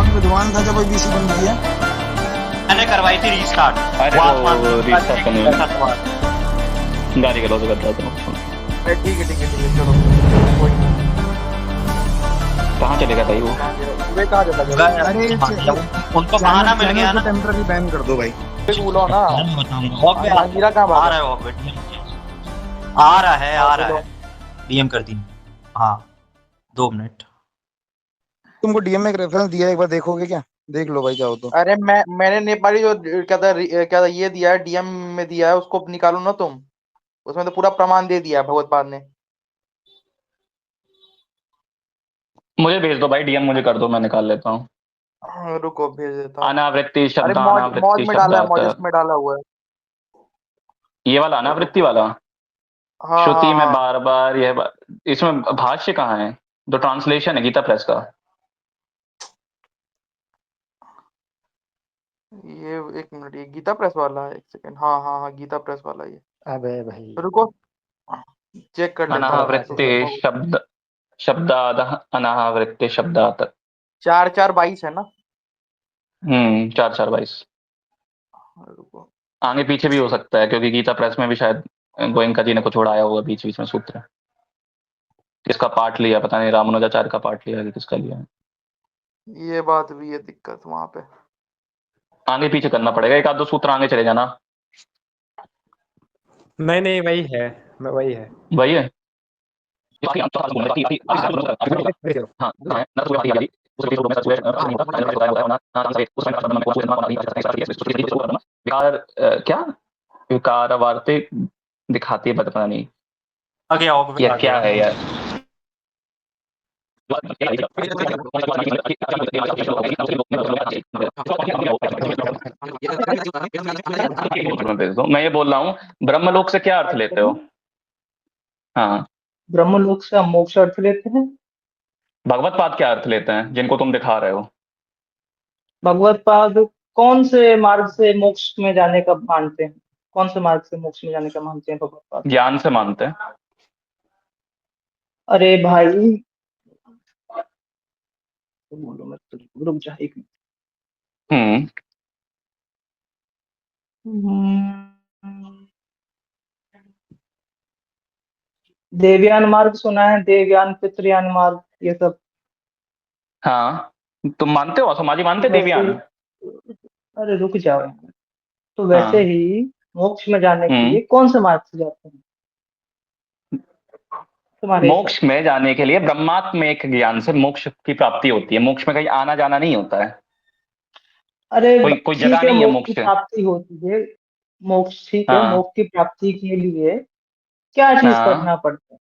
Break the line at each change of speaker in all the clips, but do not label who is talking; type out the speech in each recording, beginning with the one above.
कौन विद्वान था जब आईबीसी बन गई है?
मैंने करवाई थी रीस्टार्ट।
अरे वो रीस्टार्ट करने में गाड़ी का लॉस करता था।
ठीक है चलो कोई
कहाँ चलेगा भाई वो?
वे कहाँ चला गया?
अरे
उनको बहाना मिल गया ना।
टेम्पररी बैन कर दो भाई।
बोलो ना
बताऊंगा
हीरा कहाँ
आ रहा है ऑफ आ रहा है डीएम कर दी। हाँ 2 मिनट।
तुमको डीएम में एक रेफरेंस दिया है, एक बार देखोगे क्या? देख लो भाई चाहो तो।
अरे मैंने नेपाली जो क्या था ये दिया है डीएम में दिया है, उसको निकालो ना तुम। उसमें तो पूरा प्रमाण दे दिया है भगवतपाद ने।
मुझे भेज दो भाई, डीएम मुझे कर दो, मैं निकाल लेता हूँ।
रुको भेज देता हूँ।
अनावृत्ति
अरे
शब्द,
मौज
अनावृत्ति
में डाला है,
शब्दात,
मौजस में डाला हुआ है।
ये वाला अनावृत्ति वाला।
हाँ
श्रुति में
हाँ
बार बार इसमें भाष्य कहाँ है? जो ट्रांसलेशन है गीता प्रेस का।
ये एक मिनट, ये गीता प्रेस वाला है, एक सेकंड। हाँ हाँ हाँ गीता प्रेस वाला ये।
अबे भाई
रुको चेक कर लेता हूँ।
अनावृत्ति शब्द शब्दाद, अनावृत्ति शब्दात।
4-4-22 है ना?
4-4-22।
रुको
आगे पीछे भी हो सकता है क्योंकि गीता प्रेस में भी शायद गोयनका जी ने कुछ उड़ाया होगा बीच बीच में सूत्र। किसका पार्ट लिया पता नहीं, रामानुजाचार्य का पार्ट लिया कि किसका लिया है।
ये बात भी है दिक्कत वहां पे।
आगे पीछे करना पड़ेगा, एक आध दो सूत्र आगे चले जाना।
नहीं वही है, वही है।
वही है। क्या विकार वार्ते दिखाती है, पता नहीं ये क्या है यार। मैं ये बोल रहा हूँ, ब्रह्मलोक से क्या अर्थ लेते हो? हाँ,
ब्रह्मलोक से हम मोक्ष अर्थ लेते हैं।
भगवत पाद क्या अर्थ लेते हैं जिनको तुम दिखा रहे हो?
भगवत पाद कौन से मार्ग से मोक्ष में जाने का मानते हैं? कौन से मार्ग से मोक्ष में जाने का मानते हैं भगवत पाद?
ज्ञान से मानते हैं।
अरे भाई बोलो मत, रुक जा एक मिनट। देवयान मार्ग सुना है? देवयान, पितृयान मार्ग, ये सब।
हाँ, तुम मानते हो? समाजी मानते देवयान?
अरे रुक जाओ, तो वैसे ही मोक्ष में जाने के लिए कौन से मार्ग से जाते हैं तुम्हारे?
मोक्ष में जाने के लिए ब्रह्मात्मिक ज्ञान से मोक्ष की प्राप्ति होती है। मोक्ष में कहीं आना जाना नहीं होता है।
अरे
कोई जगह नहीं है मोक्ष
की प्राप्ति होती है। मोक्ष ठीक है, मोक्ष की प्राप्ति के लिए क्या चीज करना पड़ता है?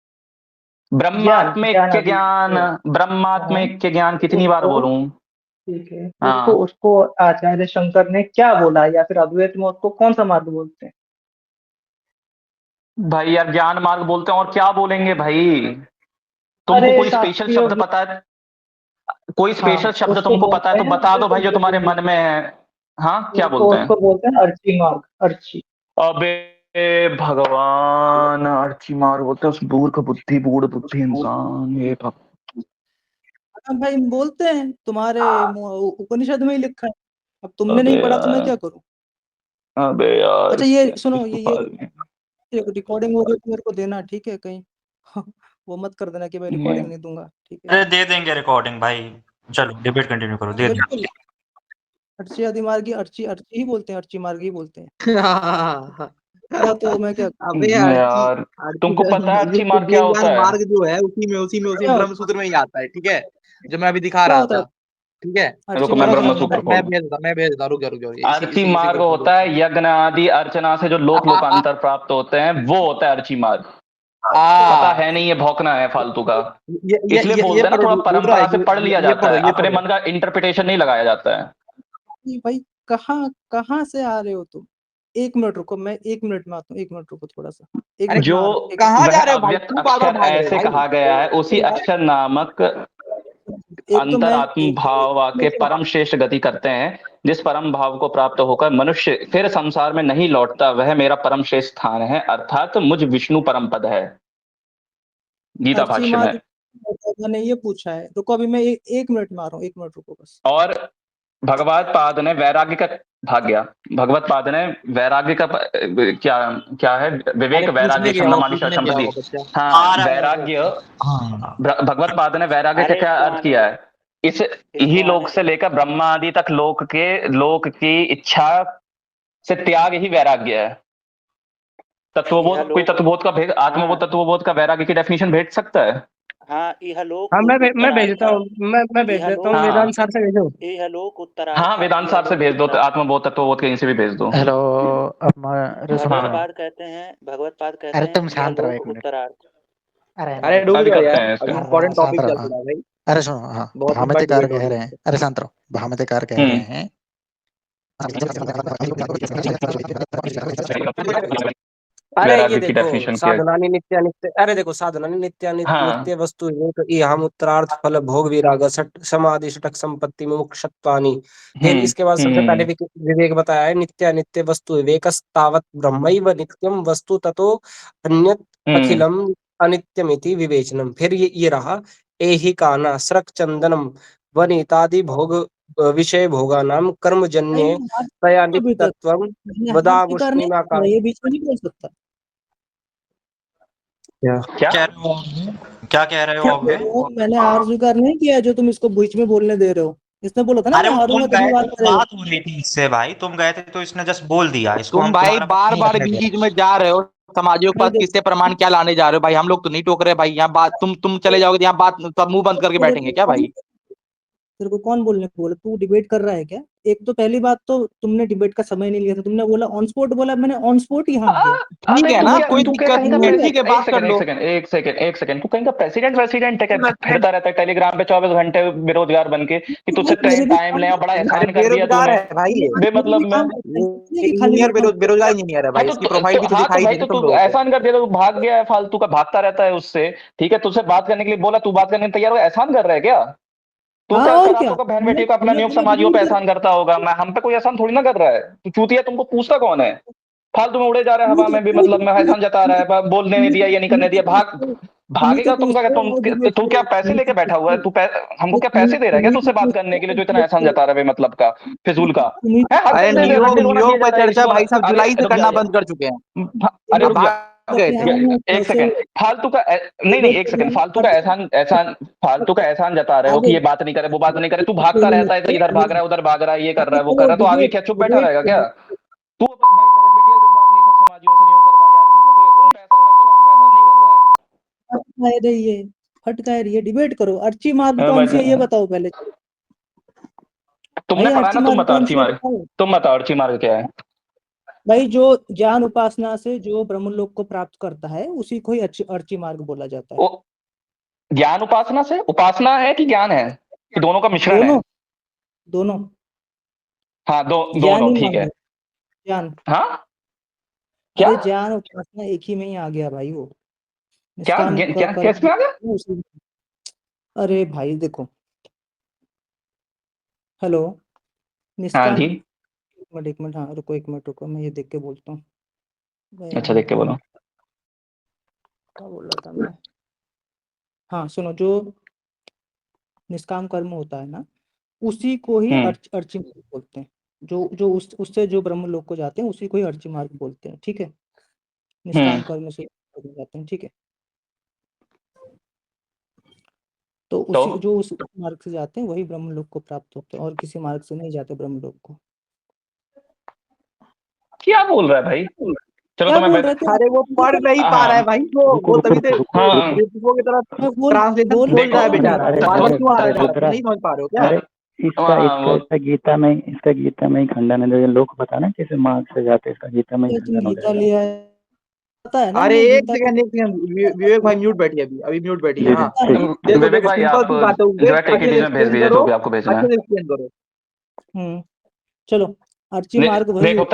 ब्रह्मात्मिक के ज्ञान। ब्रह्मात्मिक के ज्ञान कितनी बार बोलूं?
ठीक है, उसको आचार्य शंकर ने क्या बोला, या फिर अद्वैत में उसको कौन सा मार्ग बोलते हैं?
भाई यार ज्ञान मार्ग बोलते हैं, और क्या बोलेंगे भाई? तुमको कोई स्पेशल शब्द पता है? कोई स्पेशल शब्द तुमको पता है तो बता दो भाई, जो तुम्हारे मन में है। हाँ, क्या बोलते हैं?
उसको बोलते हैं अर्ची मार्ग। अर्ची।
अबे भगवान, अर्ची मार्ग बोलते हैं उस मूर्ख बुद्धि, बूढ़ बुद्धि इंसान। ये
भाई बोलते हैं, तुम्हारे उपनिषद में ही लिखा है। अब तुमने नहीं पढ़ा तो मैं क्या करूं?
अबे यार
अच्छा ये सुनो, ये रिकॉर्डिंग हो रही है तो मेरे को देना, ठीक है? कहीं वो मत कर देना कि मैं रिकॉर्डिंग नहीं दूंगा, ठीक है?
अरे दे देंगे रिकॉर्डिंग भाई। चलो डिबेट कंटिन्यू करो, दे देंगे।
अर्ची आदि मार्गी, अर्ची ही बोलते हैं, अर्ची मार्गी बोलते हैं। तो मैं क्या?
अबे
यार तुमको पता है अर्ची मार्ग क्या होता है?
मार्ग जो है उसी में ब्रह्म सूत्र में ही आता है, ठीक है? जो मैं अभी दिखा रहा था, ठीक है?
रुको मैं ब्रह्म सूत्र
मैं भेज देता, रुक जाओ।
अर्ची मार्ग होता है यज्ञ आदि अर्चना से जो लोक लोकांतर प्राप्त होते हैं, वो होता है अर्ची मार्ग। पता है नहीं, ये भौंकना है फालतू का। इसलिए बोलते हैं ना, थोड़ा परंपरा से पढ़ लिया जाता है, अपने मन का इंटरप्रिटेशन नहीं लगाया जाता है।
भाई कहाँ से आ रहे हो तुम? 1 मिनट रुको, मैं 1 मिनट में आता हूँ। 1 मिनट रुको थोड़ा सा।
जो अव्यक्त अक्षर ऐसे कहा गया है, उसी अक्षर नामक अंतरात्म भाव के परम श्रेष्ठ गति करते हैं। जिस परम भाव को प्राप्त होकर मनुष्य फिर संसार में नहीं लौटता, वह मेरा परम श्रेष्ठ स्थान है, अर्थात मुझ विष्णु परम पद है। गीता भाष्य में
मैंने ये पूछा है, रुको अभी मैं एक मिनट में आ रहा हूँ, 1 मिनट रुको बस।
और भगवत पाद ने वैराग्य का भाग गया, भगवत पाद ने वैराग्य का क्या क्या है, विवेक वैराग्य क्षमता संपत्ति। हाँ, वैराग्य, भगवत पाद ने वैराग्य का क्या अर्थ किया है, इस ही लोक से लेकर ब्रह्मा आदि तक लोक की इच्छा से त्याग ही वैराग्य है। तत्वबोध, कोई तत्वबोध का भेद, आत्मबोध तत्वबोध का वैराग्य की डेफिनेशन भेज सकता है?
हाँ, इहलोक
हाँ मैं भेज
उत्तरार्थ
देता हूँ, मैं भेज देता हूँ,
हाँ।
वेदांत सर से भेजो।
इहलोक उत्तरार्थ।
हाँ, वेदांत साहब से भेज दो, आत्मबोध तत्वबोध कहीं से भी भेज दो।
हेलो
भगवत पाद कहते हैं,
अरे तुम शांत रहो,
इहलोक
1 मिनट।
उत्तरार्थ।
अरे डूब
अभी
जाओ
करते
यार,
हैं
अभी
इसका।
इम्पोर्टेंट
शांत
टॉपिक
रहो,
चल रहा है भाई,
अरे सुनो, हाँ
बहुत लंबा
भामतिकार
डिबेट हो
कह
रही
रहे हैं, अरे शांत रहो, भामतिकार कह रहे हैं
अरे ये
वैराग्य की
देखो
डेफिनेशन क्या है?
साधनानि नित्य नित्य, अरे देखो साधनानि नित्य
हाँ।
नित्य वस्तु हम उत्तरार्थ फल भोग विराग सट समाधि षटक संपत्ति मोक्षत्वानि। फिर इसके बाद सबसे पहले विवेक बताया है, नित्य नित्य वस्तु विवेकस्तावत् ब्रह्मैव नित्यम वस्तु ततो अन्यत् अखिलम अनित्यमिति विवेचनम। फिर ये रहा एहि काना स्रक चंदनम वनितादि भोग विषय भोगानाम कर्मजन्य तया नित्यत्वम वदामुष्णिमा का।
ये बीच में नहीं बोल सकता।
क्या
क्या कह रहे हो आप?
मैंने हार स्वीकार नहीं किया जो तुम इसको बीच में बोलने दे रहे हो। इसने बोला था ना
अरे
मैं
वो
हारूंगा
तुम
तभी
गए
बात
थे,
करेगा।
बात हो रही थी इससे भाई, तुम गए थे तो इसने जस्ट बोल दिया इसको।
तुम
हम
भाई
तुम्हारा
बार
नहीं
बार
कर रहे
बीच
थे।
में जा रहे हो, समाजयोग पद किससे प्रमाण क्या लाने जा रहे हो भाई, हम लोग तो नहीं टोक रहे भाई, यहाँ बात तुम चले जाओगे तो यहाँ बात सब मुंह बंद करके बैठेंगे क्या भाई?
तेरे को कौन बोलने को बोला? तू डिबेट कर रहा है क्या? एक तो पहली बात तो तुमने डिबेट का समय नहीं लिया था, तुमने बोला ऑन स्पॉट, बोला मैंने ऑन स्पॉट ही हाँ किया।
ठीक है ना, कोई दिक्कत नहीं है, ठीक है बात कर लो।
एक सेकंड, तू कहीं का प्रेसिडेंट है क्या? फिरता रहता है टेलीग्राम पे 24 घंटे बेरोजगार बन के, कि तुझसे टाइम ले, बड़ा एहसान कर दिया
बेरोजगार
तूने
है भाई,
बेमतलब में।
इंजीनियर बेरोजगार इंजीनियर है भाई, इसकी प्रोफाइल भी तो
हाँ तो
दिखाई
भाई,
दी
तो
तुम
तू
लोगों को।
एहसान कर दिया, तो भाग गया है फालतू का, भागता रहता है उससे। ठीक है, तुझसे बात करने के लिए बोला, तू बात करने को तैयार हो, एहसान कर रहा है क्या तू?
हाँ,
क्या
और
करा
क्या?
तो बहन बेटी को अपना नियोग समाजियों पे एहसान करता होगा, मैं हम पे कोई एहसान थोड़ी ना कर रहा है। तू चूतिया, तुमको पूछता कौन है? फालतू में उड़े जा रहा है हवा में भी, मतलब में एहसान जता रहा है, बोलने नहीं दिया, ये नहीं करने दिया, भागेगा तुमका। तू क्या पैसे लेके बैठा हुआ है? हमको क्या पैसे दे रहा है क्या तुझसे बात करने के लिए, जो इतना एहसान जता रहा है मतलब का, फिजूल का?
अरे नियोग पे चर्चा भाई साहब जुलाई से करना बंद कर चुके हैं।
अरे रुक जा,
गए थे।
एक सेकंड, फालतू का नहीं, एक सेकंड, फालतू का एहसान जता रहे हो कि ये बात नहीं करे, वो बात नहीं करे, तू भागता रहता है, इधर भाग रहा है, उधर भाग रहा है, ये कर रहा है, वो कर रहा है, तो आगे क्या चुप बैठा रहेगा क्या तू? बेटियां से अपनी समाजियों से नहीं करवा यार, उन पे एहसान करता, हम पे एहसान नहीं कर रहा है।
हट कह रही है, डिबेट करो। अर्ची मार्ग कौन सी है ये बताओ पहले।
तुमने पढ़ा ना, तुम बताओ अर्ची मार्ग, तुम बताओ अर्ची मार्ग क्या है
भाई? जो ज्ञान उपासना से जो ब्रह्मलोक को प्राप्त करता है उसी को ही अर्ची मार्ग बोला जाता है।
ज्ञान उपासना से, उपासना है कि ज्ञान है, कि दोनों का मिश्रण है?
दोनों।
हाँ, दोनों, ठीक है।
ज्ञान,
हाँ क्या?
अरे ज्ञान उपासना एक ही में ही आ गया भाई। वो
क्या कैसे आ गया?
अरे भाई देखो, हेलो
हाँ जी,
एक मिनट, हाँ रुको, 1 मिनट रुको, मैं ये देख के बोलता हूँ।
अच्छा देख के बोलो।
क्या बोल रहा था मैं? हाँ सुनो, जो निष्काम कर्म होता है ना, उसी को ही अर्ची मार्ग बोलते हैं। जो उससे जो ब्रह्म लोक को जाते हैं उसी को ही अर्ची मार्ग बोलते हैं, ठीक है? निष्काम कर्म से जाते हैं, ठीक है? तो उसी जो उस मार्ग से जाते हैं वही ब्रह्म लोक को प्राप्त होते हैं, और किसी मार्ग से नहीं जाते ब्रह्म लोक को।
क्या बोल रहा है भाई? चलो तो मैं
अरे वो पढ़ नहीं पा रहा है भाई, वो तभी से बेवकूफों की तरह ट्रांसलेशन बोल रहा है बेचारा। क्यों आ रहा है, नहीं समझ पा रहे हो क्या?
इसका गीता में ही खंडन है, जो लोग बताना कैसे मार्ग से जाते, इसका गीता में ही खंडन हो जाएगा।
पता है ना?
अरे एक सेकंड विवेक भाई म्यूट बैठिए, अभी म्यूट बैठिए। हाँ
विवेक भाई, आप जो है टेकिटीज में भेज दीजिए जो भी आपको भेजना है।
एक्सप्लेन करो।
चलो अर्ची मार्ग वही
देखो,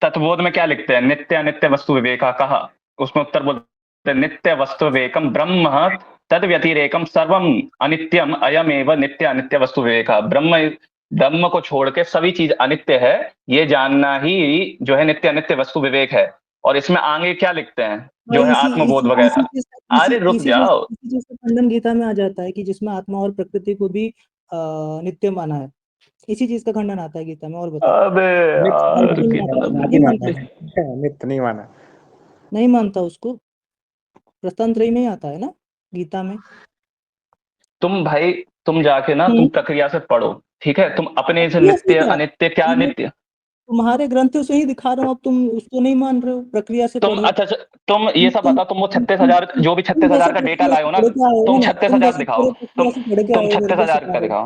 तत्वबोध में क्या लिखते हैं? नित्य अनित्य वस्तु विवेका कहा, उसमें उत्तर बोलते हैं नित्य वस्तु विवेकम ब्रह्म तद व्यतिरेकम सर्वम अनित्यम अयमेव नित्य अनित्य वस्तु विवेका। ब्रह्म को छोड़ के सभी चीज अनित्य है, ये जानना ही जो है नित्य अनित्य वस्तु विवेक है। और इसमें आगे क्या लिखते हैं जो
भाई
है आत्मबोध वगैरह। अरे रुक जाओ,
इसी चीज का खंडन गीता में आ जाता है कि जिसमें आत्मा और प्रकृति को भी नित्य माना है। इसी चीज का खंडन आता है गीता में। और बताओ।
अबे यार
नहीं मानता उसको?
नित्य नहीं माना।
नहीं मानता उसको? प्रस्थान त्रयी में ही आता है ना गीता में।
तुम जाके ना तुम प्रक्रिया से पढ़ो, ठीक है? तुम अपने से नित्य अनित्य क्या नित्य,
तुम्हारे ग्रंथों से ही दिखा रहा हूँ, अब तुम उसको नहीं मान रहे हो। प्रक्रिया से पढ़ो।
अच्छा तुम ये सब बताओ, तुम वो 36,000 जो भी 36,000 का डेटा लाए हो ना, तुम 36,000 दिखाओ, तुम 36,000 का दिखाओ।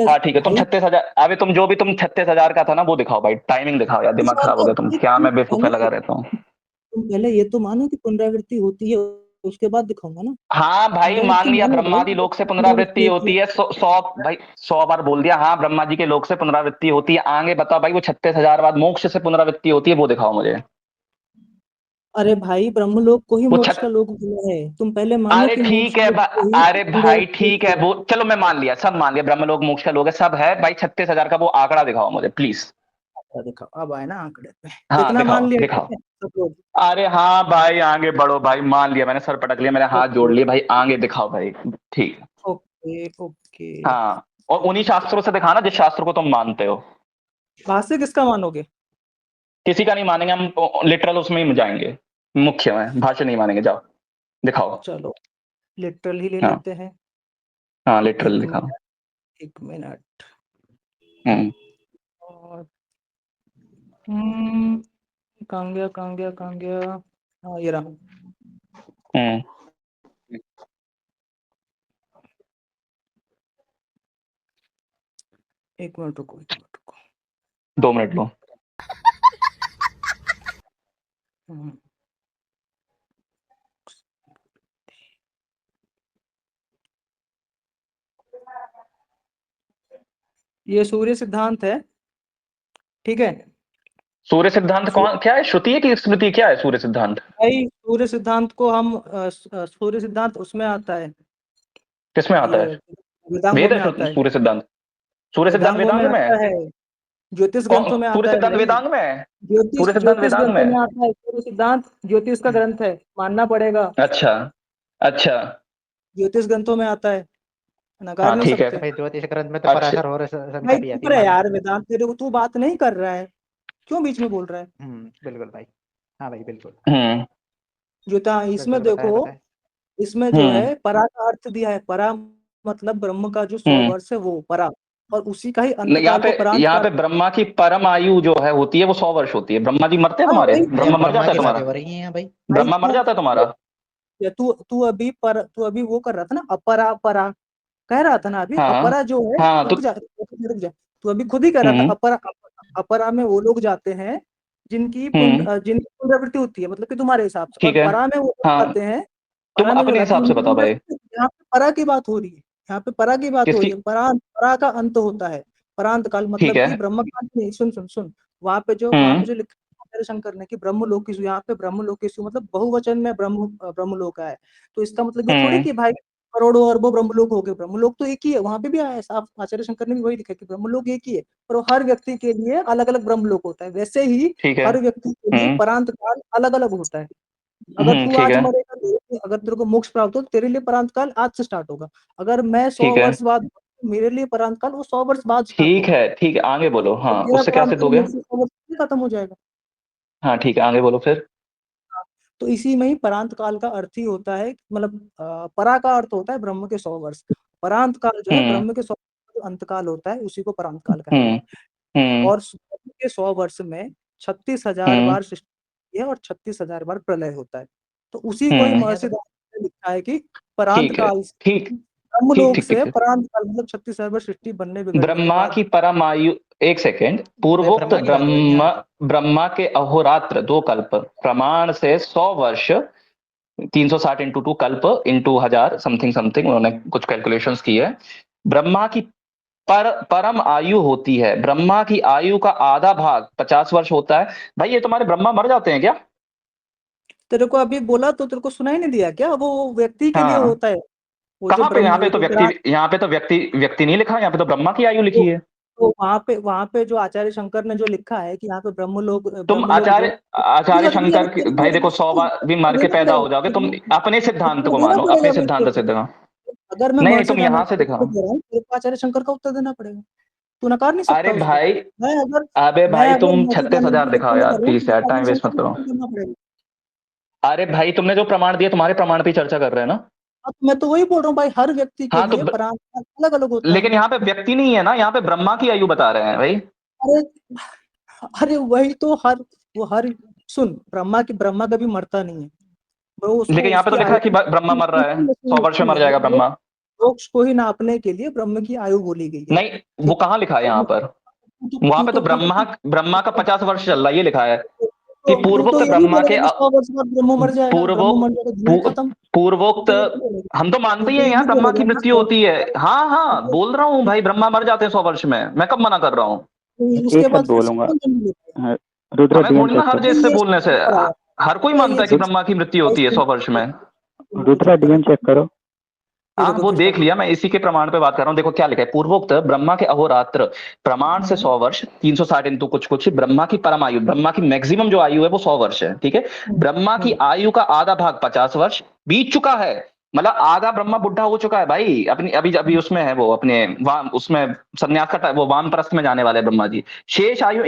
हाँ ठीक है, तुम 36,000, अभी तुम जो भी तुम 36,000 का था ना वो दिखाओ भाई, टाइमिंग दिखाओ यार, दिमाग खराब हो गया तुम, क्या मैं बेवकूफ लगा रहता हूँ।
तुम पहले ये तो मानो कि पुनरावृत्ति होती है, उसके बाद दिखाऊंगा ना।
हाँ भाई मान लिया, ब्रह्मादि लोक से पुनरावृत्ति होती है, 100 बार बोल दिया। हाँ ब्रह्मा जी के लोक से पुनरावृत्ति होती है। आगे बताओ भाई, वो 36,000 बाद मोक्ष से पुनरावृत्ति होती है, वो दिखाओ मुझे।
अरे भाई ब्रह्मलोक को ही मोक्ष का लोक बोला है। तुम पहले मानो
अरे
कि
ठीक है, अरे भाई ठीक है, वो चलो मैं मान लिया, सब मान लिया, ब्रह्मलोक मोक्ष का लोक है, सब है भाई। 36,000 का वो आंकड़ा दिखाओ मुझे प्लीज।
दिखाओ, अब आए ना आंकड़े पे।
हाँ
इतना
दिखाओ,
मान लिया
दिखाओ। अरे हाँ भाई आगे बढ़ो भाई, मान लिया मैंने, सर पटक लिया, मैंने हाथ जोड़ लिए भाई, आगे दिखाओ भाई। ठीक है,
ओके ओके।
हाँ, और उन्हीं शास्त्रों से दिखाना जिस शास्त्र को तुम मानते हो।
भाष्य किसका मानोगे?
किसी का नहीं मानेंगे हम, लिटरल उसमें ही जाएंगे, मुख्य में, भाष्य नहीं मानेंगे। जाओ दिखाओ।
चलो लिटरल ही ले
हाँ,
लेते हैं।
हाँ लिटरल दिखाओ।
एक मिनट। और कहाँ गया? हाँ ये रहा। एक मिनट रुको।
2 मिनट लो।
ये सूर्य सिद्धांत है, ठीक है?
सूर्य सिद्धांत कौन, क्या है, श्रुति है कि स्मृति, क्या है सूर्य सिद्धांत?
भाई सूर्य सिद्धांत को हम सूर्य सिद्धांत उसमें आता है,
किसमें आता है?
वेदांगों में आता है।
सूर्य सिद्धांत, सूर्य सिद्धांत वेदांग में
आता है, ज्योतिष ग्रंथों में आता है।
सूर्य सिद्धांत वेदांग में,
ज्योतिष ग्रंथों में आता है। सूर्य सिद्धांत ज्योतिष का ग्रंथ है, मानना पड़ेगा।
अच्छा अच्छा,
ज्योतिष ग्रंथों में आता है, नकार
हाँ
नहीं
ठीक
सकते।
है।
ज्योतिष ग्रंथ में तो पराशर हो संहिता भी आती
है यार। वेदांत तेरे को तू बात नहीं कर रहा है, क्यों बीच में बोल रहा है?
बिल्कुल भाई, हाँ भाई बिल्कुल।
जो इसमें देखो, इसमें जो है परा का अर्थ दिया है। परा मतलब ब्रह्म का जो 100 वर्ष है वो परा, और उसी का ही अंतकाल को परांत।
यहाँ पे ब्रह्मा की परम आयु जो है होती है वो 100 वर्ष होती है। ब्रह्मा जी मरते हैं तुम्हारे? ब्रह्मा मर जाता है तुम्हारा? ब्रह्मा मर जाता है तुम्हारा?
तू अभी वो कर रहा था ना, अपरा परा कह रहा था ना अभी।
हाँ,
अपरा जो है,
हाँ,
रुक जा। तू अभी खुद ही कह रहा था अपरा में वो लोग जाते हैं जिनकी पुनरावृत्ति होती है, मतलब कि तुम्हारे हिसाब से। और परा में वो जाते हैं,
तुम अपने हिसाब से बताओ भाई।
यहाँ पे परा की बात हो रही है, यहाँ पे परा की बात हो रही है। परा का अंत होता है, परांत काल, मतलब कि ब्रह्म काल नहीं। सुन वहां पे जो लिखा है शंकर ने कि ब्रह्मलोक की, यहाँ पे ब्रह्मलोक की मतलब बहुवचन में ब्रह्मलोक है। तो इसका मतलब ये थोड़ी कि भाई करोड़ों अरबों ब्रह्मलोक हो गए। ब्रह्मलोक तो एक ही है, वहां पे भी आया है साफ। आचार्य शंकर ने भी वही लिखा कि ब्रह्मलोक एक ही है, पर हर व्यक्ति के लिए अलग अलग ब्रह्मलोक होता है। वैसे ही हर व्यक्ति के लिए परांत काल अलग अलग होता है। अगर तू आज मरेगा, अगर तेरे को मोक्ष प्राप्त हो तो तेरे लिए परांत काल आज से स्टार्ट होगा। अगर मैं 100 वर्ष बाद, मेरे लिए परांत काल वो 100 वर्ष बाद
ठीक है आगे बोलो। हाँ उससे क्या सिद्ध हो गया?
खत्म हो जाएगा।
हाँ ठीक है आगे बोलो फिर।
तो इसी में ही परांत काल का अर्थ ही होता है, मतलब परा का अर्थ होता है ब्रह्म के 100 वर्ष। परांत काल जो है ब्रह्म के 100 अंतकाल होता है, उसी को परांत काल कहते हैं। और के 100 वर्ष में 36,000 बार सृष्टि है और 36,000 बार प्रलय होता है। तो उसी को ही महर्षि ने लिखा है कि परांत काल ब्रह्मलोक से परांत काल मतलब 36,000 बार सृष्टि बनने
ब्रह्मा की परम आयु, एक सेकेंड, पूर्वोक्त ब्रह्मा के अहोरात्र 2 कल्प प्रमाण से 100 वर्ष 360 इंटू 2 कल्प इंटू 1000 समथिंग उन्होंने कुछ कैलकुलेशंस की है। ब्रह्मा की परम आयु होती है, ब्रह्मा की आयु का आधा भाग 50 वर्ष होता है। भाई ये तुम्हारे ब्रह्मा मर जाते हैं क्या?
तेरे को अभी बोला तो तेरे को सुनाई नहीं दिया क्या? वो व्यक्ति के लिए होता है।
कहाँ पे? यहाँ पे तो व्यक्ति नहीं लिखा, यहाँ पे तो ब्रह्मा की आयु लिखी है।
तो वहां पे जो आचार्य शंकर ने जो लिखा है कि यहाँ पे ब्रह्मलोक
तुम आचार्य शंकर भाई देखो 100 बार भी मर के पैदा हो जाओगे, तुम अपने सिद्धांत को मानो, अपने सिद्धांत से दिखाओ।
अगर मैं
नहीं
महर्षि
तुम यहाँ से दिखाओ।
तेरे को आचार्य शंकर का उत्तर देना पड़ेगा, तू नकार नहीं सकता
अरे
उसको।
भाई
मैं अगर
अबे
मैं
भाई
अगर
तुम
महर्षि
36,000
दयानंद
दिखाओ
को
यार,
कर रहा हूँ,
प्लीज यार, टाइम
आचार्य
वेस्ट मत
शंकर को
करो।
उत्तर देना पड़ेगा।
अरे भाई तुमने जो प्रमाण दिया तुम्हारे प्रमाण पे चर्चा कर रहे हैं ना।
अब मैं तो वही बोल रहा हूँ भाई, हर व्यक्ति के
हाँ तो
लिए प्राण अलग अलग होता है।
लेकिन यहाँ पे व्यक्ति नहीं है ना, यहाँ पे ब्रह्मा की आयु बता रहे हैं भाई।
अरे अरे वही तो हर सुन, ब्रह्मा कभी मरता नहीं है ब्रो। उसको
लेकिन यहाँ पे तो
उसकी
लिखा है कि
आयु
ब्रह्मा मर रहा है, 100 वर्ष में मर जाएगा ब्रह्मा।
मोक्ष को ही नापने के लिए ब्रह्म की आयु बोली गई है।
नहीं वो कहाँ लिखा है यहाँ पर? वहां पे तो ब्रह्मा का 50 वर्ष चल रहा है, ये लिखा है कि पूर्वोक्त ब्रह्मा के
100 वर्ष बाद ब्रह्म मर जाएगा,
पूर्वोक्त हम तो मानते ही हैं यहाँ ब्रह्मा की मृत्यु होती है। हाँ हाँ बोल रहा हूँ भाई, ब्रह्मा मर जाते हैं 100 वर्ष में, मैं कब मना कर रहा हूँ?
उसके बाद
बोलूंगा रुद्र
हमें थोड़ी ना हर चीज से बोलने से, हर कोई मानता है कि ब्रह्मा की मृत्यु होती है 100 वर्ष में।
रुद्रा डीएम चेक करो।
हाँ वो देख लिया, मैं इसी के प्रमाण पे बात कर रहा हूँ। देखो क्या लिखा है, पूर्वोक्त ब्रह्मा के अहोरात्र प्रमाण से 100 वर्ष 360 इंटू कुछ कुछ ब्रह्मा की परम आयु, ब्रह्मा की मैक्सिमम जो आयु है वो 100 वर्ष है, ठीक है। ब्रह्मा की आयु का आधा भाग 50 वर्ष बीत चुका है, मतलब आधा ब्रह्मा बुढ़ा हो चुका है भाई। अपनी अभी अभी उसमें है वो अपने उसमें संन्यास का वो वानप्रस्थ में जाने वाले ब्रह्मा जी। शेष आयु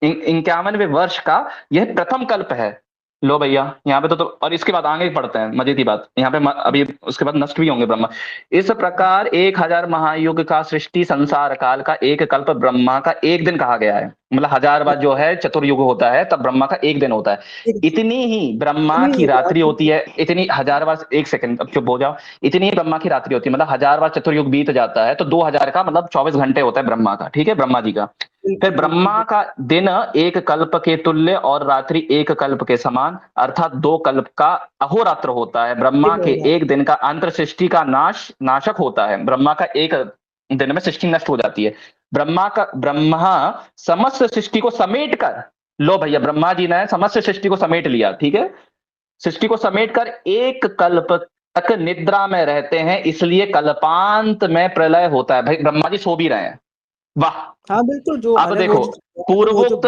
51वें वर्ष का यह प्रथम कल्प है। लो भैया यहाँ पे तो और इसके बाद आगे पढ़ते हैं मजे की बात, यहाँ पे अभी उसके बाद नष्ट भी होंगे ब्रह्मा। इस प्रकार 1000 महायुग का सृष्टि संसार काल का एक कल्प ब्रह्मा का एक दिन कहा गया है, मतलब 1000 बार जो है चतुर्युग होता है तब ब्रह्मा का एक दिन होता है। इतनी ही ब्रह्मा की रात्रि होती है, इतनी 1000 बार, एक सेकंड अब चुप हो जाओ, इतनी ही ब्रह्मा की रात्रि होती है, मतलब 1000 बार चतुर्युग बीत जाता है तो 2000 का मतलब 24 घंटे होता है ब्रह्मा का, ठीक है, ब्रह्मा जी का। फिर ब्रह्मा का दिन एक कल्प के तुल्य और रात्रि एक कल्प के समान, अर्थात 2 कल्प का अहोरात्र होता है। ब्रह्मा के एक दिन का अंतर सृष्टि का नाशक होता है, ब्रह्मा का एक दिन में सृष्टि नष्ट हो जाती है। ब्रह्मा समस्त सृष्टि को समेट कर, लो भैया ब्रह्मा जी ने समस्त सृष्टि को समेट लिया, ठीक है, सृष्टि को समेट कर एक कल्प तक निद्रा में रहते हैं, इसलिए कल्पांत में प्रलय होता है। भाई ब्रह्मा जी सो भी रहे हैं, वाह।
हाँ बिल्कुल, जो
अब देखो पूर्वोक्त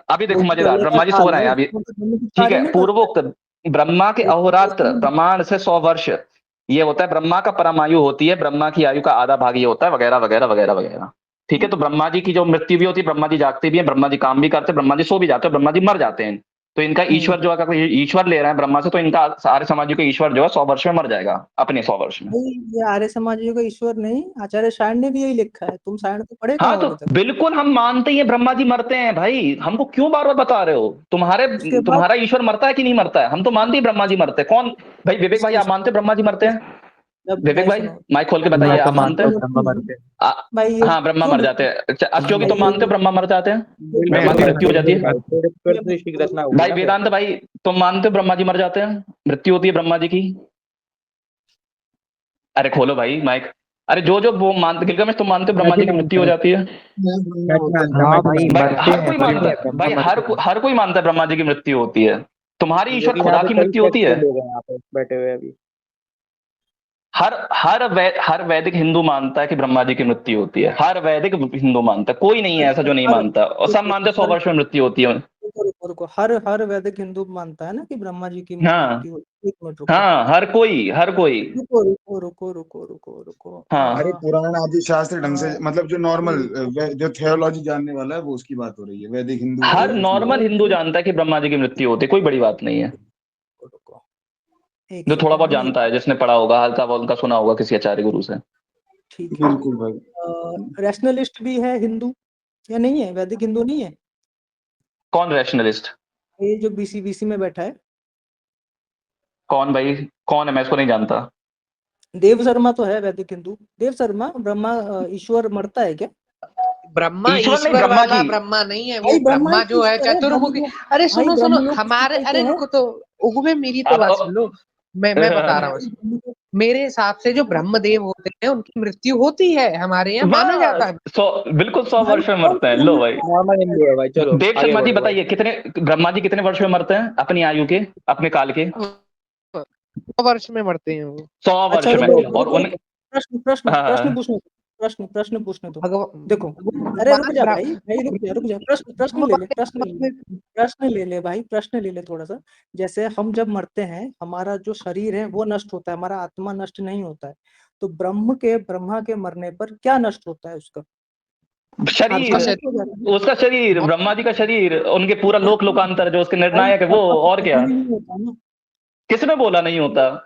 अभी देखो मजेदार, ब्रह्मा जी सो रहे हैं अभी, ठीक है। पूर्वोक्त ब्रह्मा के अहोरात्र प्रमाण से 100 वर्ष ये होता है, ब्रह्मा का परमायु होती है, ब्रह्मा की आयु का आधा भाग ये होता है, वगैरह वगैरह वगैरह वगैरह, ठीक है। तो ब्रह्मा जी की जो मृत्यु भी होती है, ब्रह्मा जी जागते भी हैं, ब्रह्मा जी काम भी करते हैं, ब्रह्मा जी सो भी जाते हैं, ब्रह्मा जी मर जाते हैं। तो इनका ईश्वर जो है, ईश्वर ले रहे हैं ब्रह्मा से, तो इनका आर्य समाजी का ईश्वर जो है 100 वर्ष में मर जाएगा, अपने 100 वर्ष में।
ये आर्य समाजियों का ईश्वर नहीं, आचार्य सायण ने भी यही लिखा है, तुम सायण तो पढ़े
हाँ तो बिल्कुल हम मानते हैं ब्रह्मा जी मरते हैं भाई, हमको क्यों बार बार बता रहे हो? तुम्हारा ईश्वर मरता है कि नहीं मरता है? हम तो मानते हैं ब्रह्मा जी मरते हैं। कौन भाई? विवेक भाई आप मानते हैं ब्रह्मा जी मरते हैं? विवेक भाई माइक खोल के बताइए, आप मानते हैं? हाँ ब्रह्मा मर जाते हैं। क्योंकि तुम मानते हो ब्रह्मा मर जाते हैं, ब्रह्मा की मृत्यु हो जाती है। भाई वेदांत भाई तुम मानते हो ब्रह्मा जी मर जाते हैं, मृत्यु होती है ब्रह्मा जी की? अरे खोलो भाई माइक। अरे जो वो मानते, गिलगामेश तुम मानते हो ब्रह्मा जी की मृत्यु हो जाती है? हर कोई मानता है भाई, हर कोई मानता है ब्रह्मा जी की मृत्यु होती है। तुम्हारी ईश्वर खुदा की मृत्यु होती है?
बैठे हुए अभी
हर वैदिक हिंदू मानता है कि ब्रह्मा जी की मृत्यु होती है, हर वैदिक हिंदू मानता है, कोई नहीं है ऐसा जो नहीं मानता, और सब मानते 100 वर्ष में मृत्यु होती है।
रुको, हर वैदिक हिंदू मानता है ना कि ब्रह्मा जी की
हाँ
मृत्यु।
हाँ हर कोई
रुको।
हाँ
अरे पुराण आदि शास्त्र ढंग से, मतलब जो नॉर्मल जो थियोलॉजी जानने वाला है वो उसकी बात हो रही है, वैदिक हिंदू
हर नॉर्मल हिंदू जानता है कि ब्रह्मा जी की मृत्यु होती है, कोई बड़ी बात नहीं है। जो थोड़ा बहुत जानता है, जिसने पढ़ा होगा, हल्का उनका सुना होगा किसी आचार्य गुरु से।
ठीक है, बिल्कुल भाई। रैशनलिस्ट भी है हिंदू या नहीं है? वैदिक हिंदू नहीं है?
कौन रैशनलिस्ट?
ये जो बीसी में बैठा है।
कौन भाई? कौन है? मैं इसको नहीं जानता।
देव शर्मा तो है वैदिक हिंदू। देव शर्मा, ब्रह्मा ईश्वर मरता है क्या?
ब्रह्मा ईश्वर वाला ब्रह्मा नहीं है, वो ब्रह्मा जो है चतुर्मुखी। अरे सुनो हमारे, अरे रुको तो उगमे मेरी तो बात सुन लो। मैं बता रहा हूँ, मेरे हिसाब से जो ब्रह्मदेव होते हैं उनकी मृत्यु होती है, हमारे यहाँ माना जाता है।
बिल्कुल 100 वर्ष में मरते हैं। लो भाई
भाई चलो
देव शर्मा जी बताइए, कितने ब्रह्मा जी कितने वर्ष में मरते हैं अपनी आयु के, अपने काल के?
100 वर्ष में मरते हैं वो।
100 वर्ष में। और
प्रश्न पूछो। प्रश्न पूछने दो। देखो, अरे रुक जा भाई, रुक जा, प्रश्न ले ले भाई, प्रश्न ले ले थोड़ा सा। जैसे हम जब मरते हैं, हमारा जो शरीर है वो नष्ट होता है, हमारा आत्मा नष्ट नहीं होता है। तो ब्रह्मा के मरने पर क्या नष्ट होता है उसका?
शरीर, उसका शरीर, ब्रह्मा जी का शरीर, उनके पूरा लोक लोकांतर जो उसके निर्णायक है वो, और क्या? किसने बोला नहीं होता?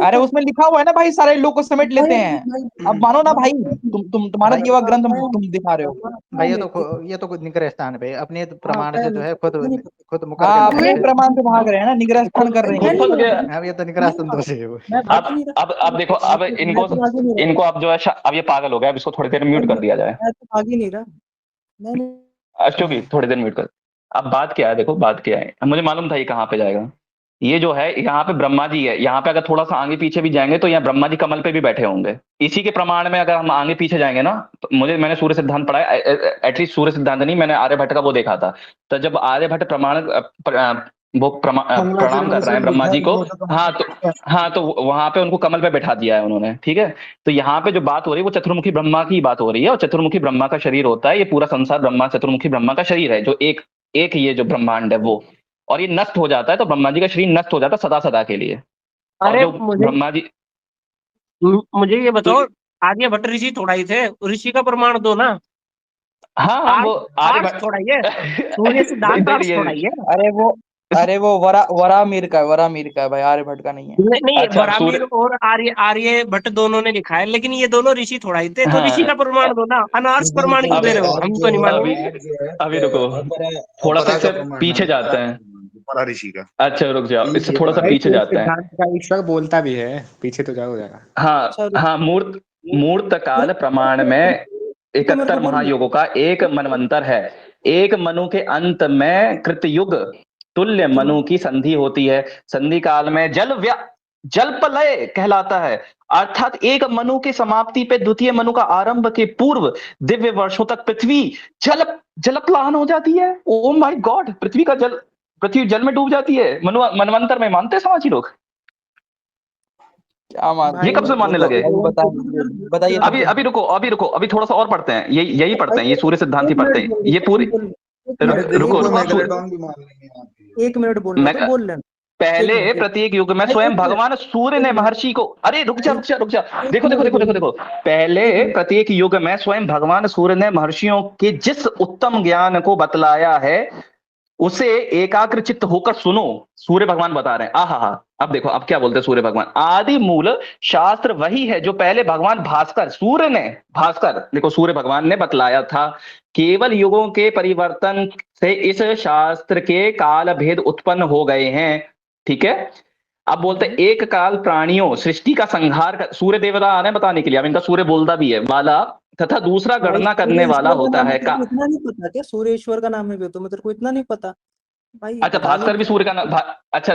अरे उसमें लिखा हुआ है ना भाई, सारे लोग को समेट लेते हैं। अब मानो ना भाई, तुम्हारा दिया हुआ ग्रंथ तुम दिखा रहे हो
भाई। ये तो कुछ निग्रह स्थान पे अपने प्रमाण से जो है खुद मुकर
अपने प्रमाण से भाग रहे हैं ना, निग्रह स्थान कर रहे हैं।
अब ये तो निग्रह संतोष है वो।
अब देखो, अब इनको अब जो है अब ये पागल हो गया, अब इसको थोड़ी देर म्यूट कर दिया जाए।
मैं तो भाग ही नहीं रहा।
अशोक भी थोड़ी देर म्यूट कर। अब बात क्या है, देखो बात क्या है, मुझे मालूम था ये कहाँ पे जाएगा। ये जो है यहाँ पे ब्रह्मा जी है, यहाँ पे अगर थोड़ा सा आगे पीछे भी जाएंगे तो यहाँ ब्रह्मा जी कमल पे भी बैठे होंगे। इसी के प्रमाण में अगर हम आगे पीछे जाएंगे ना, तो मैंने सूर्य सिद्धांत पढ़ा है, एटलीस्ट सूर्य सिद्धांत नहीं, मैंने आर्यभट्ट का वो देखा था। तो जब आर्यभट्ट प्रमाण प्रणाम कर रहे हैं ब्रह्मा जी को, हाँ तो वहां पे उनको कमल पे बैठा दिया है उन्होंने, ठीक है। तो यहाँ पे जो बात हो रही है वो चतुर्मुखी ब्रह्मा की बात हो रही है, और चतुर्मुखी ब्रह्मा का शरीर होता है, ये पूरा संसार ब्रह्मा चतुर्मुखी ब्रह्मा का शरीर है, जो एक ये जो ब्रह्मांड है वो, और ये नष्ट हो जाता है तो ब्रह्मा जी का शरीर नष्ट हो जाता है सदा सदा के लिए।
अरे
ब्रह्मा जी,
मुझे ये बताओ, आर्यभट्ट ऋषि थोड़ा ही थे, ऋषि का प्रमाण दो ना।
हाँ वो
आर्यभट्ट थोड़ा ही है, सूर्य सिद्धांत थोड़ा ही है।
अरे वो वरामीर का है भाई, आर्यभट्ट का नहीं है।
नहीं, वरामीर और आर्यभट्ट दोनों ने लिखा है, लेकिन ये दोनों ऋषि थोड़ा ही थे। तो ऋषि का प्रमाण दो ना, अनार्स प्रमाण क्यों दे रहे हो? हम तो नहीं मालूम।
अभी रुको, थोड़ा सा इससे पीछे जाते हैं।
ऋषि का,
अच्छा रुक जाओ, इससे थोड़ा सा पीछे जाते हैं।
ईश्वर बोलता भी है, पीछे तो जाओ जाएगा।
हाँ, मूर्त काल प्रमाण में 71 महायुगों का एक मनवंतर है। एक मनु के अंत में कृतयुग तुल्य मनु की संधि होती है। संधि काल में जलप्रलय कहलाता है, अर्थात एक मनु की समाप्ति पे द्वितीय मनु का आरंभ के पूर्व दिव्य वर्षों तक पृथ्वी जलप्लान हो जाती है। ओ माय गॉड, पृथ्वी जल में डूब जाती है। मनवंतर में मानते हैं समाजी लोग?
क्या मानते?
ये कब से मानने लगे?
बताइए।
अभी रुको, अभी थोड़ा सा और पढ़ते हैं, यही पढ़ते हैं, ये सूर्य सिद्धांत ही पढ़ते हैं, ये पूरी रुको,
1 मिनट बोल लेना।
पहले प्रत्येक युग में स्वयं भगवान सूर्य ने महर्षि को, अरे रुक जा, देखो, पहले प्रत्येक युग में स्वयं भगवान सूर्य ने महर्षियों के जिस उत्तम ज्ञान को बतलाया है उसे एकाग्र चित्त होकर सुनो। सूर्य भगवान बता रहे हैं, आहा, अब देखो अब क्या बोलते हैं सूर्य भगवान। आदि मूल शास्त्र वही है जो पहले भगवान भास्कर देखो सूर्य भगवान ने बतलाया था। केवल युगों के परिवर्तन से इस शास्त्र के काल भेद उत्पन्न हो गए हैं, ठीक है। अब बोलते एक काल प्राणियों सृष्टि का संहार सूर्य देवता आ रहे हैं बताने के लिए, अब इनका सूर्य बोलता भी है वाला, तथा दूसरा गणना करने वाला होता है।
इतना नहीं पता क्या सूर्य ईश्वर का नाम है? तो मेरे को इतना नहीं पता भाई।
अच्छा, भास्कर भी सूर्य का नाम? अच्छा,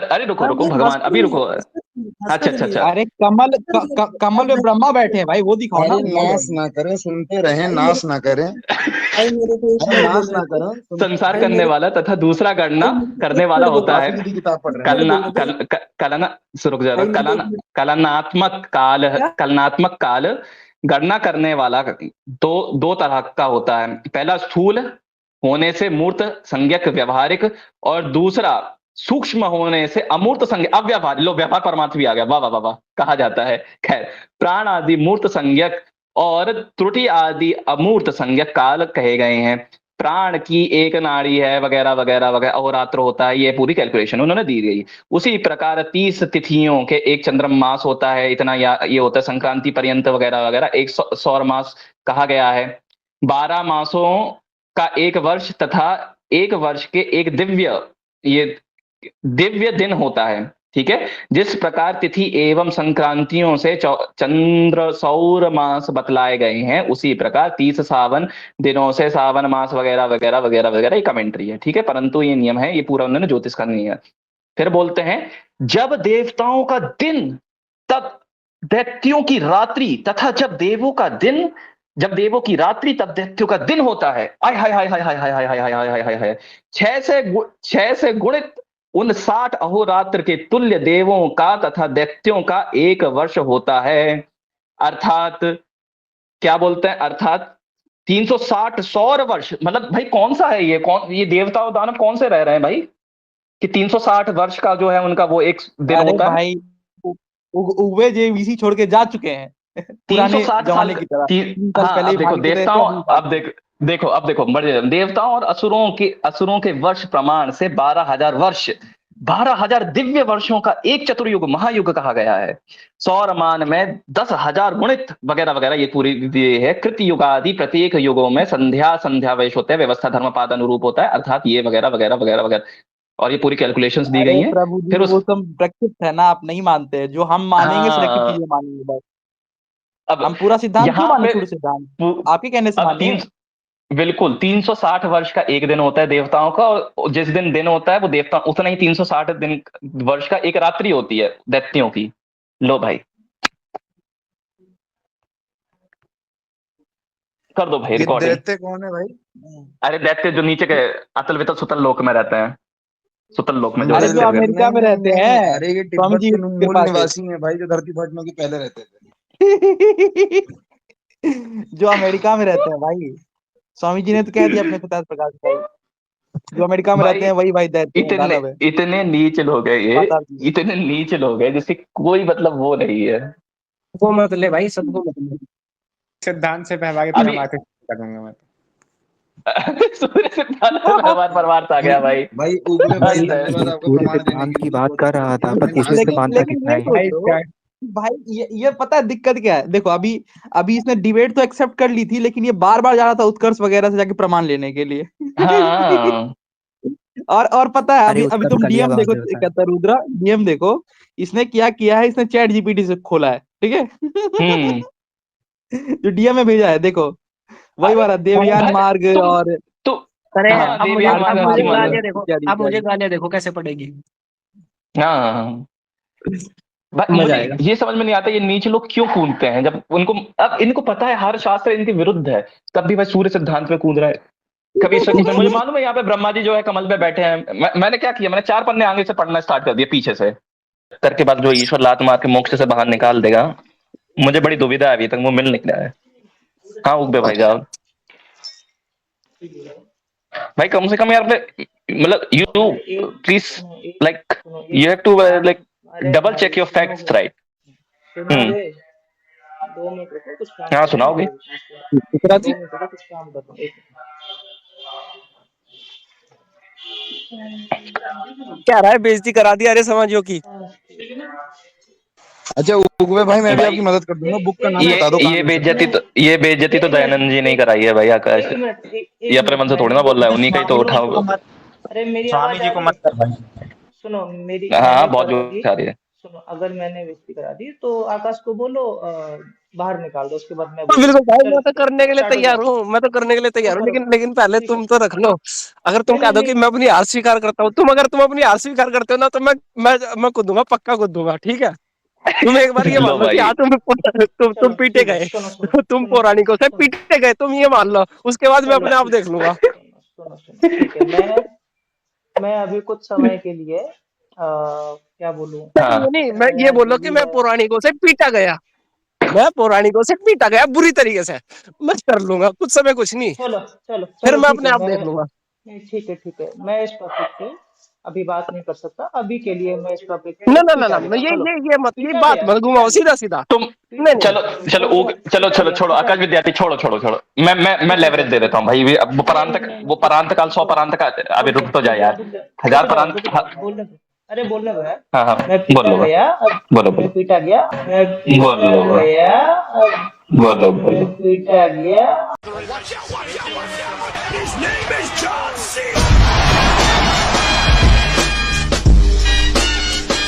अरे रुको भगवान, अभी रुको। अच्छा,
अरे कमल में ब्रह्मा बैठे हैं भाई, वो दिखाओ ना।
नाश ना करें, सुनते रहें, नाश ना करें, नाश ना करें।
संसार करने वाला तथा दूसरा गणना करने वाला होता है। कलनात्मक काल गणना करने वाला दो तरह का होता है। पहला स्थूल होने से मूर्त संज्ञक व्यवहारिक, और दूसरा सूक्ष्म होने से अमूर्त संज्ञक अव्यवहार। लो, व्यवहार परमार्थ भी आ गया, वाह वाह वाह कहा जाता है। खैर, प्राण आदि मूर्त संज्ञक और त्रुटि आदि अमूर्त संज्ञक काल कहे गए हैं। प्राण की एक नाड़ी है वगैरह वगैरह वगैरह, अहोरात्र होता है, ये पूरी कैलकुलेशन उन्होंने दी गई। उसी प्रकार 30 तिथियों के एक चंद्रमास होता है, इतना ये होता है संक्रांति पर्यंत वगैरह वगैरह, एक सौर मास कहा गया है। 12 मासों का एक वर्ष तथा एक वर्ष के एक दिव्य दिन होता है, ठीक है। जिस प्रकार तिथि एवं संक्रांतियों से चंद्र सौर मास बतलाए गए हैं, उसी प्रकार 30 सावन दिनों से सावन मास वगैरह वगैरह वगैरह वगैरह, ये कमेंट्री है, ठीक है। परंतु ये नियम है, ये पूरा उन्होंने ज्योतिष का नहीं है। फिर बोलते हैं, जब देवताओं का दिन तब दैत्यों की रात्रि, तथा जब देवों की रात्रि तब दैत्यों का दिन होता है। आय हाय हाय हाय हाय हाय हाय हाय हाय हाय हाय हाय 6 से गुणित उन 60 अहोरात्र के तुल्य देवों का तथा दैत्यों का एक वर्ष होता है। अर्थात क्या बोलते हैं, अर्थात 360 सौर वर्ष, मतलब भाई कौन सा है ये देवता और दानव कौन से रह रहे हैं भाई, कि 360 वर्ष का जो है उनका वो एक दिन
अरे
होता है।
भाई उगवे जेवीसी छोड़ के जा चुके हैं पुराने
360
जमाने की तरह। 3 साल
हाँ,
पहले
अब देखो
भाग चुके थे,
देवताओं,
अभी भाग
अब देखो मर जाए। देवताओं और असुरों के वर्ष प्रमाण से 12,000 वर्ष, 12,000 दिव्य वर्षों का एक चतुर्युग महायुग कहा गया है। सौरमान में 10,000 गुणित वगैरह वगैरह ये पूरी ये है। कृत युगादि प्रत्येक युगों में संध्या वैश होते हैं, व्यवस्था धर्मपाद अनुरूप होता है, अर्थात ये वगैरह वगैरह वगैरह वगैरह, और ये पूरी कैलकुलेशंस दी गई
अरे
हैं।
प्रभु जी
फिर उस
वो सब प्रैक्टिस है ना, आप नहीं मानते, जो हम मानेंगे सिलेक्टिव
हाँ,
चीजें मानेंगे बस।
अब
हम पूरा सिद्धांत क्यों
यहाँ
माने,
पे
पूरे सिद्धांत आपके कहने से
अब
माने।
बिल्कुल 360 वर्ष का एक दिन होता है देवताओं का, और जिस दिन होता है वो देवता उतना ही 360 दिन वर्ष का एक रात्रि होती है दैत्यों की। लो भाई कर दो भाई
ये
रिकॉर्डिंग।
दैत्य कौन है भाई?
अरे दैत्य जो नीचे के अतल वितल सुतल लोक में रहते हैं, सुतल लोक में जो
अरे
रहते
जो
हैं।
अमेरिका में रहते
नहीं,
हैं
अरे ये
स्वामी
तिब्बत
जी
के
की
मूल
कृपा से।
निवासी हैं भाई, जो धरती फटने के पहले रहते थे।
जो अमेरिका में रहते हैं भाई, स्वामी जी ने तो कह दिया अपने पिता प्रकाश भाई, जो अमेरिका में रहते
भाई
हैं वही भाई दैत्य हैं,
इतने
दानव है।
इतने नीच लोग हैं ये,
पाताल जी।
इतने नीच लोग हैं जिसकी कोई मतलब वो नहीं है।
सबको मत ले भाई, सबको मत ले।
सिद्धांत से बहवा के फिर हम आके कर दूंगा मैं तो।
सूर्य सिद्धांत परमार्थ आ गया भाई।
भाई उगले भाई
हद है।
धन्यवाद आपको
पूरे
प्रमाण देने
सिद्धांत
के
की
लिए,
बात
बहुत
कर
अच्छा
रहा था,
लगा।
पर तीसरे
लेकिन
सिद्धांत का
लेकिन
कितना
ये
है।
सोचो भाई, ये पता है दिक्कत क्या है। देखो अभी अभी इसने डिबेट तो एक्सेप्ट कर ली थी, लेकिन ये बार बार जा रहा था उत्कर्ष वगैरह से जाके प्रमाण लेने के लिए।
हाँ
और पता है
अरे
अभी अभी
उत्कर्ष
तुम
कलिया
डीएम
बात
देखो,
होता है।
कहता है रुद्रा डीएम देखो, इसने क्या किया है, इसने चैट जीपीटी से खोला है, ठीक है। जो डीएम में भेजा है देखो, वही वाला देवयान
भाई
मार्ग
तुम
और
तो
अरे
हाँ
अब मुझे
देवयान
आरती
अब
मार्ग
मुझे
की
मार्ग
मार्ग।
गालियां देखो,
इत्यादि
अब मुझे
इत्यादि।
गालियां देखो कैसे पड़ेगी।
हाँ
मजा
मुझे
आएगा।
ये समझ में नहीं आता ये नीच लोग क्यों कूदते हैं, जब उनको अब इनको पता है हर शास्त्र इनके विरुद्ध है, तब भी भाई सूर्य सिद्धांत में कूद रहे हैं। कभी मुझे मालूम है यहाँ पे ब्रह्मा जी जो है कमल पे बैठे हैं। मैंने क्या किया, मैंने 4 पन्ने आगे से पढ़ना स्टार्ट कर दिया पीछे से, करके बाद जो ईश्वर लात मार के मोक्ष से बाहर निकाल देगा। मुझे बड़ी दुविधा है, अभी तक वो मिल नहीं रहा है। हाँ उग भाई जाओ भाई, कम से कम यार मतलब you please like you have to like double check your facts right.
2 minute रुको, कुछ काम
हाँ
कर रहा हूँ,
सुनाओगे।
2 मिनट रुको, कुछ काम कर रहा हूँ, एक
क्या रहा है, बेइज्जती करा दी अरे समाजियों की।
अच्छा उगवे भाई, मैं भी आपकी मदद कर दूंगा, बुक का नाम बता दो कहाँ
ये
मिल सकता है।
ये बेइज्जती तो दयानंद जी ने ही कराई है भाई आकाश।
एक मिनट
ये अपने मन से थोड़ी ना बोल रहा है, उन्हीं का ही तो उठाओ।
अरे मेरी
स्वामी
आवाज
जी
आ
को
रही है?
मत कर भाई।
सुनो मेरी
हाँ
मैंने
बहुत
करा
जोर
दी,
से आ रही है।
सुनो अगर मैंने बेइज्जती करा दी तो आकाश को बोलो बाहर निकाल दो, उसके बाद मैं
तो बिल्कुल
बोलूंगा।
भाई,
चलो
मैं तो करने के लिए
स्टार्ट हो
तैयार
जाओ,
हूँ, मैं तो करने के लिए तैयार हूँ,
करो
लेकिन पहले
ठीक
तुम
है।
तो रख लो। अगर तुम कह दो कि मैं अपनी हार स्वीकार करता हूँ, अगर तुम अपनी हार स्वीकार करते हो ना, तो मैं कूदूंगा, पक्का कूदूंगा, ठीक है। तुम एक बार ये मान
लो
लो कि
भाई
हाँ तुम
चलो
पीटे
ठीक है,
गए,
सुनो सुनो
तुम
सुनो सुनो
पौराणिकों से
सुनो
पीटे गए, तुम ये मान लो, उसके बाद मैं
चलो
अपने आप
ठीक
देख लूंगा।
सुनो सुनो ठीक है। मैं अभी कुछ समय के लिए क्या बोलूं,
नहीं, मैं ये
मैं
बोलो
जो
कि
भी
मैं
है
पौराणिकों से पीटा गया, मैं पौराणिकों से पीटा गया बुरी तरीके से, मैं कर लूंगा कुछ समय, कुछ नहीं,
चलो चलो
फिर
चलो
मैं
ठीक
अपने
है।
आप देख लूंगा।
नहीं, ठीक है, मैं इस टॉपिक पे अभी बात नहीं कर सकता, अभी के लिए मैं इस टॉपिक
ना
पे
ना ना
पीटा
ना,
गया, चलो
ये
पीटा
बात
गया
मत
पीटा
घुमाओ
गया
सीधा सीधा।
तुम
नहीं नहीं,
चलो चलो
बोल रहा हूँ,
चलो
पीटा
चलो
गया
छोड़ो,
पीटा
आकाश
गया
विद्यार्थी छोड़ो। मैं
पीटा
लेवरेज
गया
दे देता
पीटा
हूँ भाई। अब वो
नहीं
परांत
नहीं
वो परांत काल 100
छोड़ो,
परांत का अभी रुक तो जाए यार। हजार परांत।
रुक जाओ, बोलने दो, अरे बोलने दो यार।
हाँ हाँ
मैं
बोल
पीटा
लो
गया, अब
बोलो
मैं
बोलो
पीटा गया, मैं
बोल
पीटा
लो
गया, अब
बोलो
मैं
बोलो।
पीटा गया।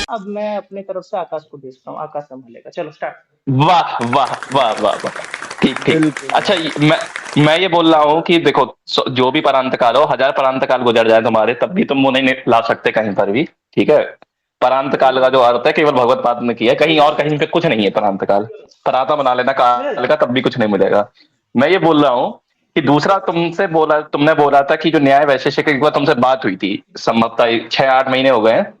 अब मैं अपनी तरफ से आकाश को भेजता हूँ, आकाश संभालेगा, चलो स्टार्ट।
वाह वाह वाह वाह वाह, ठीक। अच्छा मैं ये बोल रहा हूँ कि देखो जो भी परांत काल हो, 1000 परांत काल गुजर जाए तुम्हारे, तब भी तुम वो नहीं ला सकते कहीं पर भी, ठीक है। परांत काल का जो अर्थ है केवल भगवत पाद में किया है, कहीं और कहीं पे कुछ नहीं है परांत काल। पराता बना लेना काल का, तब भी कुछ नहीं मिलेगा। मैं ये बोल रहा हूँ कि दूसरा तुमने बोला था कि जो न्याय वैशेषिक की तुमसे बात हुई थी, संभवतः 6-8 महीने हो गए हैं।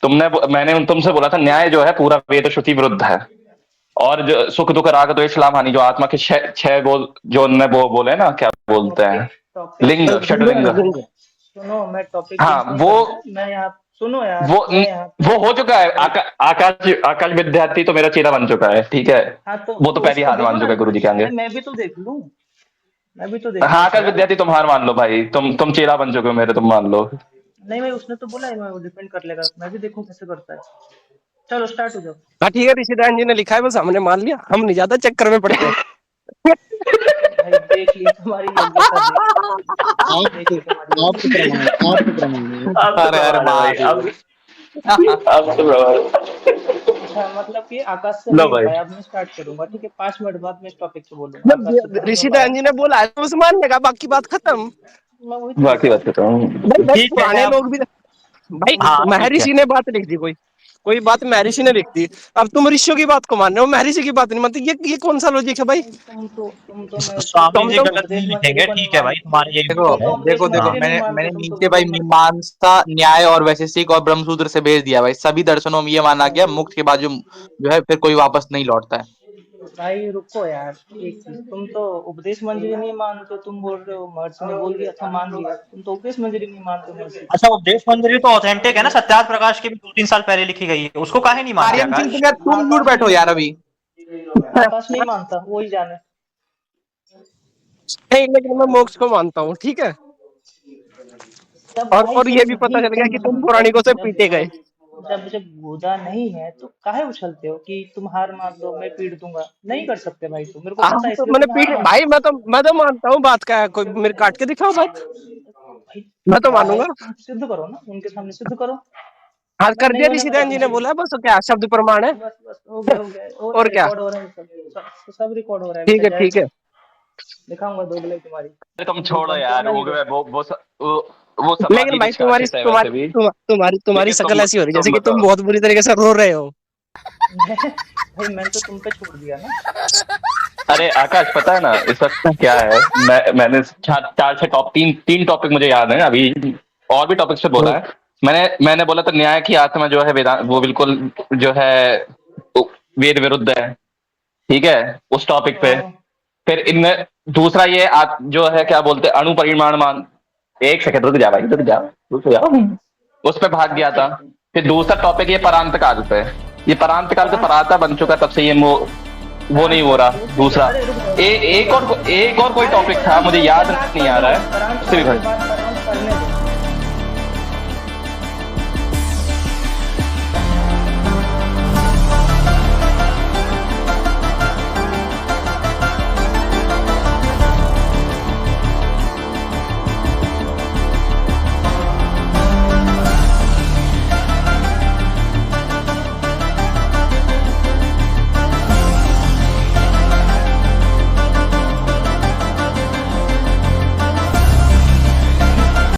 मैंने तुमसे बोला था न्याय जो है पूरा वेद श्रुति विरुद्ध है, और जो सुख दुख राग द्वेष इस्लाम हानि, जो आत्मा के छह बोल जो उनने वो बोले ना, क्या बोलते हैं, लिंग, षडलिंग।
सुनो मैं टॉपिक,
हाँ वो
मैं यहाँ, सुनो यार,
वो हो चुका है। आकाश विद्यार्थी तो मेरा चेला बन चुका है, ठीक है।
हाँ,
वो तो पहली हार मान चुका है गुरु जी के आगे।
मैं भी तो देख लूं,
हाँ आकाश विद्यार्थी तुम हार मान लो भाई, तुम चेला बन चुके हो मेरे, तुम मान लो।
नहीं मैं उसने तो बोला है, मैं वो डिपेंड कर लेगा, मैं भी देखूं कैसे करता है। चलो स्टार्ट हो जाओ।
हाँ ठीक है, ऋषिदान जी ने लिखा है, बस हमने मान लिया, हम नहीं ज्यादा चक्कर में पड़े।
भाई देख ली तुम्हारी योग्यता, मतलब कि आकाश से नहीं भाई, अब मैं स्टार्ट करूंगा, ठीक है। 5 मिनट बाद मैं इस टॉपिक पे बोलूंगा।
ऋषिदान जी ने बोला है तो बस मान लेगा, बाकी बात खत्म।
बाकी बात खत्म
भाई पुराने लोग भी भाई, महर्षि ने बात लिख दी, कोई बात महर्षि ने लिख दी, अब तुम ऋषियों की बात को मान रहे हो, महर्षि की बात नहीं मानते, ये कौन सा लॉजिक है भाई?
स्वामी जी गलत नहीं लिखेंगे, ठीक है भाई, तुम्हारे ये
देखो मैंने नीचे भाई मीमांसा, न्याय और वैशेषिक और ब्रह्मसूत्र से भेज दिया भाई। सभी दर्शनों में ये माना गया मुक्त के बाद जो है फिर कोई वापस नहीं लौटता है।
भाई रुको यार, एक चीज, तुम तो उपदेश मंजरी नहीं मानते, तुम बोल रहे हो महर्षि ने बोल दिया था मान लिया, तुम तो उपदेश मंजरी नहीं मानते महर्षि।
अच्छा उपदेश मंजरी तो ऑथेंटिक है ना, सत्यार्थ प्रकाश की भी 2-3 साल पहले लिखी गई है, उसको काहे नहीं मानते?
तुम झूठ बैठो यार अभी।
आकाश नहीं मानता, वही जाने।
नहीं लेकिन मैं मोक्ष को मानता हूँ, ठीक है। और ये भी पता चल गया कि तुम पौराणिकों से पीटे गए।
जब गुदा नहीं है तो काहे उछलते हो कि तुम हार मान लो, मैं पीट दूंगा? नहीं कर सकते भाई, तुम मेरे को पता है।
तो मैंने पीट भाई, मैं तो मानता हूँ, बात का कोई मेरे काट के दिखाओ बात, मैं तो मानूंगा।
सिद्ध करो ना, उनके सामने सिद्ध करो।
हाँ कर दिया, ऋषिदान जी ने बोला, बस क्या शब्द प्रमाण है,
बस हो गया
और क्या,
सब रिकॉर्ड हो रहा है।
ठीक है
दिखाऊंगा दोगले तुम्हारी।
तुम छोड़ो यार, वो
लेकिन भाई तुम्हारी शकल ऐसी हो रही जैसे कि तुम बहुत बुरी तरीके से रो रहे हो।
भाई मैंने तो तुम पे छोड़ दिया ना।
अरे आकाश पता है ना इस वक्त क्या है, मैंने 4 से तीन टॉपिक मुझे याद है अभी, और भी टॉपिक से बोला है मैंने बोला तो न्याय की आत्मा जो है वेदांत, वो बिल्कुल जो है वेद विरुद्ध है, ठीक है, उस टॉपिक पे। फिर इनमें दूसरा ये जो है क्या बोलते हैं, अणु परिमाण मान, एक सेकंड रुक जा भाई, रुक जा, उस पे भाग गया था। फिर दूसरा टॉपिक ये परांत काल पे, ये परांत काल से पराता बन चुका, तब से ये वो नहीं हो रहा। दूसरा एक और कोई टॉपिक था, मुझे याद नहीं आ रहा है।